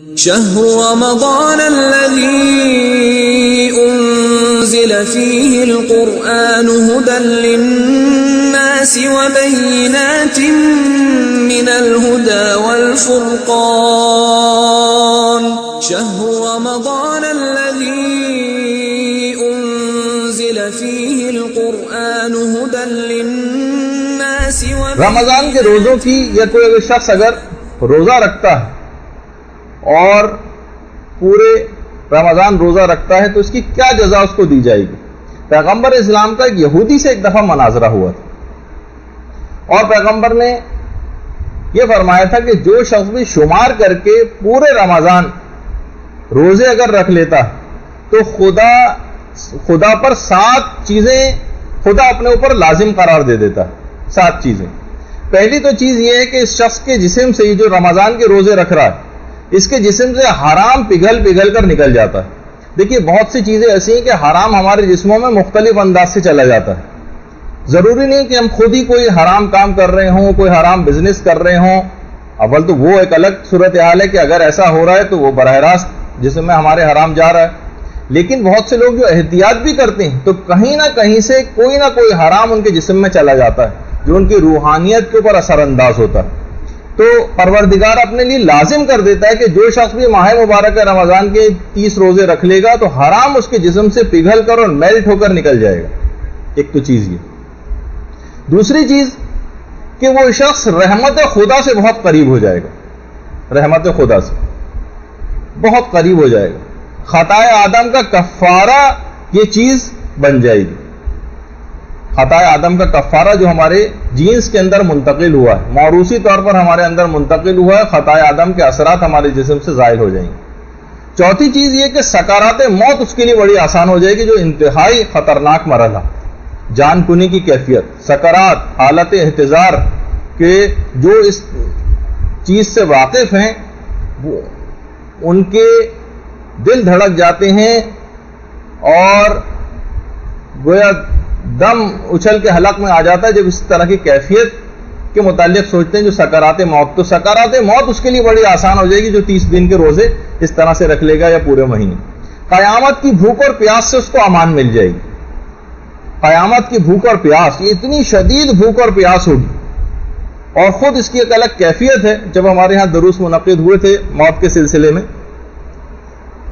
شهر رمضان الذي أنزل فيه القرآن هدى للناس وبينات من الهدى والفرقان شهر رمضان الذي أنزل فيه القرآن هدى للناس رمضان کے روزوں کی یا کوئی اگر شخص اگر روزہ رکھتا ہے اور پورے رمضان روزہ رکھتا ہے تو اس کی کیا جزا اس کو دی جائے گی؟ پیغمبر اسلام کا ایک یہودی سے ایک دفعہ مناظرہ ہوا تھا اور پیغمبر نے یہ فرمایا تھا کہ جو شخص بھی شمار کر کے پورے رمضان روزے اگر رکھ لیتا تو خدا پر 7 چیزیں خدا اپنے اوپر لازم قرار دے دیتا ہے. 7 چیزیں. پہلی تو چیز یہ ہے کہ اس شخص کے جسم سے جو رمضان کے روزے رکھ رہا ہے اس کے جسم سے حرام پگھل کر نکل جاتا ہے. دیکھیے بہت سی چیزیں ایسی ہیں کہ حرام ہمارے جسموں میں مختلف انداز سے چلا جاتا ہے. ضروری نہیں کہ ہم خود ہی کوئی حرام کام کر رہے ہوں, کوئی حرام بزنس کر رہے ہوں. اول تو وہ ایک الگ صورتحال ہے کہ اگر ایسا ہو رہا ہے تو وہ براہ راست جسم میں ہمارے حرام جا رہا ہے. لیکن بہت سے لوگ جو احتیاط بھی کرتے ہیں تو کہیں نہ کہیں سے کوئی نہ کوئی حرام ان کے جسم میں چلا جاتا ہے جو ان کی روحانیت کے اوپر اثر انداز ہوتا ہے. تو پروردگار اپنے لیے لازم کر دیتا ہے کہ جو شخص بھی ماہ مبارک رمضان کے 30 روزے رکھ لے گا تو حرام اس کے جسم سے پگھل کر اور میلٹ ہو کر نکل جائے گا. ایک تو چیز یہ. دوسری چیز کہ وہ شخص رحمت خدا سے بہت قریب ہو جائے گا. رحمت خدا سے بہت قریب ہو جائے گا. خطائے آدم کا کفارہ یہ چیز بن جائے گی. خطائے آدم کا کفارہ جو ہمارے جینز کے اندر منتقل ہوا ہے, موروثی طور پر ہمارے اندر منتقل ہوا ہے, خطائے آدم کے اثرات ہمارے جسم سے ظاہر ہو جائیں گے. چوتھی چیز یہ کہ سکرات موت اس کے لیے بڑی آسان ہو جائے گی, جو انتہائی خطرناک مرحلہ, جان کنی کی کیفیت, سکرات, حالت احتضار کہ جو اس چیز سے واقف ہیں ان کے دل دھڑک جاتے ہیں اور گویا دم اچھل کے حلق میں آ جاتا ہے جب اس طرح کی کیفیت کے متعلق سوچتے ہیں جو سکرات موت. تو سکرات موت اس کے لیے بڑی آسان ہو جائے گی جو 30 دن کے روزے اس طرح سے رکھ لے گا یا پورے مہینے. قیامت کی بھوک اور پیاس سے اس کو امان مل جائے گی. قیامت کی بھوک اور پیاس, یہ اتنی شدید بھوک اور پیاس ہوگی اور خود اس کی ایک الگ کیفیت ہے. جب ہمارے ہاں دروس منعقد ہوئے تھے موت کے سلسلے میں,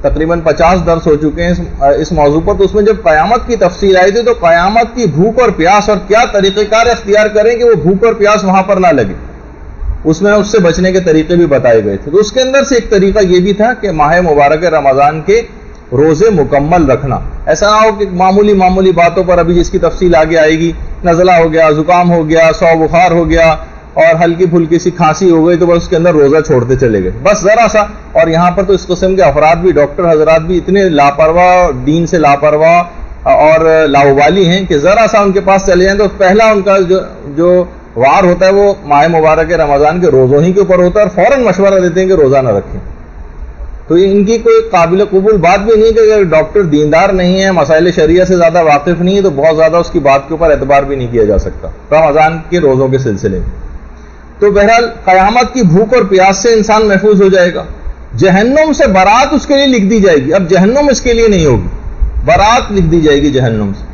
تقریباً 50 درس ہو چکے ہیں اس موضوع پر, تو اس میں جب قیامت کی تفصیل آئی تھی تو قیامت کی بھوک اور پیاس اور کیا طریقہ کار اختیار کریں کہ وہ بھوک اور پیاس وہاں پر نہ لگے, اس میں اس سے بچنے کے طریقے بھی بتائے گئے تھے. تو اس کے اندر سے ایک طریقہ یہ بھی تھا کہ ماہ مبارک رمضان کے روزے مکمل رکھنا. ایسا نہ ہو کہ معمولی باتوں پر, ابھی جس کی تفصیل آگے آئے گی, نزلہ ہو گیا, زکام ہو گیا, سو بخار ہو گیا اور ہلکی پھلکی سی کھانسی ہو گئی تو بس اس کے اندر روزہ چھوڑتے چلے گئے, بس ذرا سا. اور یہاں پر تو اس قسم کے افراد بھی, ڈاکٹر حضرات بھی اتنے لاپرواہ, دین سے لاپرواہ اور لاؤبالی ہیں کہ ذرا سا ان کے پاس چلے جائیں تو پہلا ان کا جو وار ہوتا ہے وہ ماہ مبارک رمضان کے روزوں ہی کے اوپر ہوتا ہے اور فوراً مشورہ دیتے ہیں کہ روزہ نہ رکھیں. تو ان کی کوئی قابل قبول بات بھی نہیں کہ اگر ڈاکٹر دیندار نہیں ہے, مسائل شریعہ سے زیادہ واقف نہیں ہے, تو بہت زیادہ اس کی بات کے اوپر اعتبار بھی نہیں کیا جا سکتا رمضان کے روزوں کے سلسلے میں. تو بہرحال قیامت کی بھوک اور پیاس سے انسان محفوظ ہو جائے گا. جہنم سے برات اس کے لیے لکھ دی جائے گی. اب جہنم اس کے لیے نہیں ہوگی, برات لکھ دی جائے گی جہنم سے.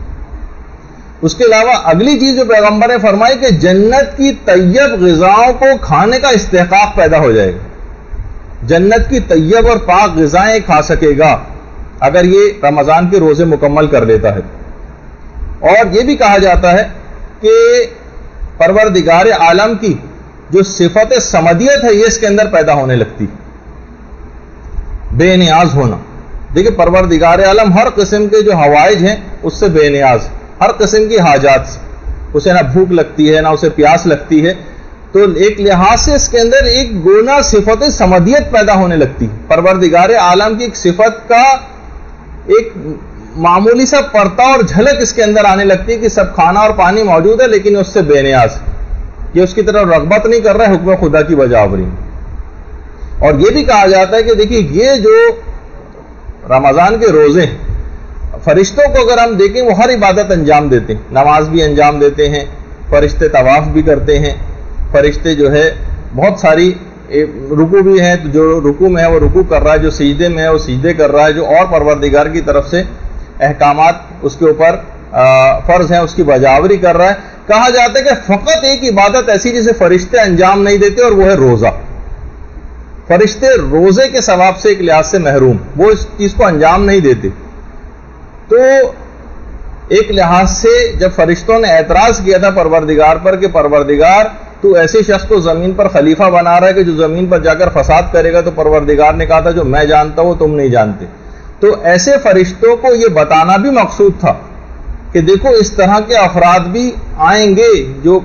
اس کے علاوہ اگلی چیز جو پیغمبر نے فرمائی کہ جنت کی طیب غذاؤں کو کھانے کا استحقاق پیدا ہو جائے گا. جنت کی طیب اور پاک غذائیں کھا سکے گا اگر یہ رمضان کے روزے مکمل کر لیتا ہے. اور یہ بھی کہا جاتا ہے کہ پروردگار عالم کی جو صفت سمدیت ہے یہ اس کے اندر پیدا ہونے لگتی, بے نیاز ہونا. دیکھیں پروردگار عالم ہر قسم کے جو حوائج ہیں اس سے بے نیاز, ہر قسم کی حاجات سے, اسے نہ بھوک لگتی ہے نہ اسے پیاس لگتی ہے. تو ایک لحاظ سے اس کے اندر ایک گونا صفت سمدیت پیدا ہونے لگتی. پروردگار عالم کی ایک صفت کا ایک معمولی سا پرتا اور جھلک اس کے اندر آنے لگتی ہے کہ سب کھانا اور پانی موجود ہے لیکن اس سے بے نیاز, یہ اس کی طرف رغبت نہیں کر رہا ہے, حکم خدا کی وجہ آوری. اور یہ بھی کہا جاتا ہے کہ دیکھیے یہ جو رمضان کے روزے فرشتوں کو اگر ہم دیکھیں وہ ہر عبادت انجام دیتے ہیں, نماز بھی انجام دیتے ہیں, فرشتے طواف بھی کرتے ہیں, فرشتے جو ہے بہت ساری رکوع بھی ہے تو جو رکوع میں ہے وہ رکوع کر رہا ہے، جو سجدے میں ہے وہ سجدے کر رہا ہے، جو اور پروردگار کی طرف سے احکامات اس کے اوپر فرض ہیں اس کی بجاوری کر رہا ہے. کہا جاتا ہے کہ فقط ایک عبادت ایسی جسے فرشتے انجام نہیں دیتے اور وہ ہے روزہ. فرشتے روزے کے ثواب سے ایک لحاظ سے محروم، وہ اس چیز کو انجام نہیں دیتے. تو ایک لحاظ سے جب فرشتوں نے اعتراض کیا تھا پروردگار پر کہ پروردگار تو ایسے شخص کو زمین پر خلیفہ بنا رہا ہے کہ جو زمین پر جا کر فساد کرے گا، تو پروردگار نے کہا تھا جو میں جانتا ہوں تم نہیں جانتے. تو ایسے فرشتوں کو یہ بتانا بھی مقصود تھا کہ دیکھو اس طرح کے افراد بھی آئیں گے جو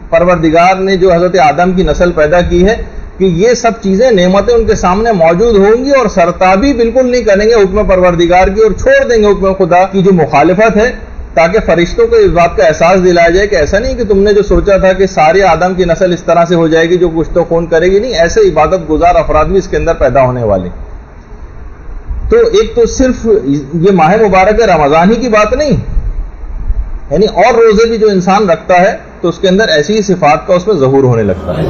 پروردگار نے جو حضرت آدم کی نسل پیدا کی ہے، کہ یہ سب چیزیں نعمتیں ان کے سامنے موجود ہوں گی اور سرتابی بالکل نہیں کریں گے حکم پروردگار کی اور چھوڑ دیں گے حکم خدا کی جو مخالفت ہے، تاکہ فرشتوں کو اس بات کا احساس دلایا جائے کہ ایسا نہیں کہ تم نے جو سوچا تھا کہ سارے آدم کی نسل اس طرح سے ہو جائے گی جو کچھ تو خون کرے گی، نہیں، ایسے عبادت گزار افراد بھی اس کے اندر پیدا ہونے والے. تو ایک تو صرف یہ ماہ مبارک رمضان ہی کی بات نہیں، یعنی اور روزے بھی جو انسان رکھتا ہے تو اس کے اندر ایسی ہی صفات کا اس میں ظہور ہونے لگتا ہے.